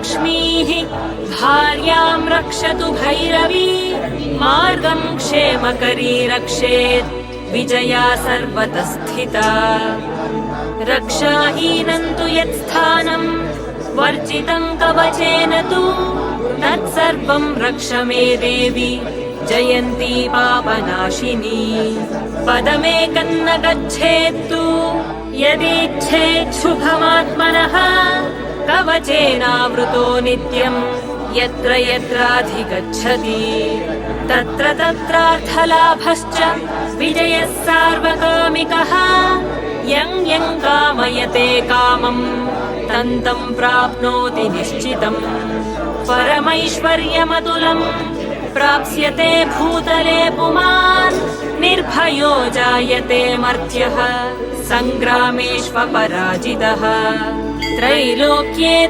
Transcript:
लक्ष्मीः भार्यां रक्षतु भैरवी मार्गं क्षेमकरी रक्षेत् विजया सर्वतः स्थिता रक्षाहीनं तु यत्स्थानं वर्जितं कवचेन तु तत्सर्वं रक्ष मे देवी जयन्ती पापनाशिनी पदमेकं न गच्छेत्तु यदीच्छेत् शुभमात्मनः कवचेनावृतो नित्यं यत्र यत्राधिगच्छति तत्र तत्रार्थलाभश्च विजयः सार्वकामिकः यं यं कामयते कामं तं तं प्राप्नोति निश्चितम् परमैश्वर्यमतुलं प्राप्स्यते भूतले पुमान् निर्भयो जायते मर्त्यः सङ्ग्रामेष्वपराजितः त्रैलोक्ये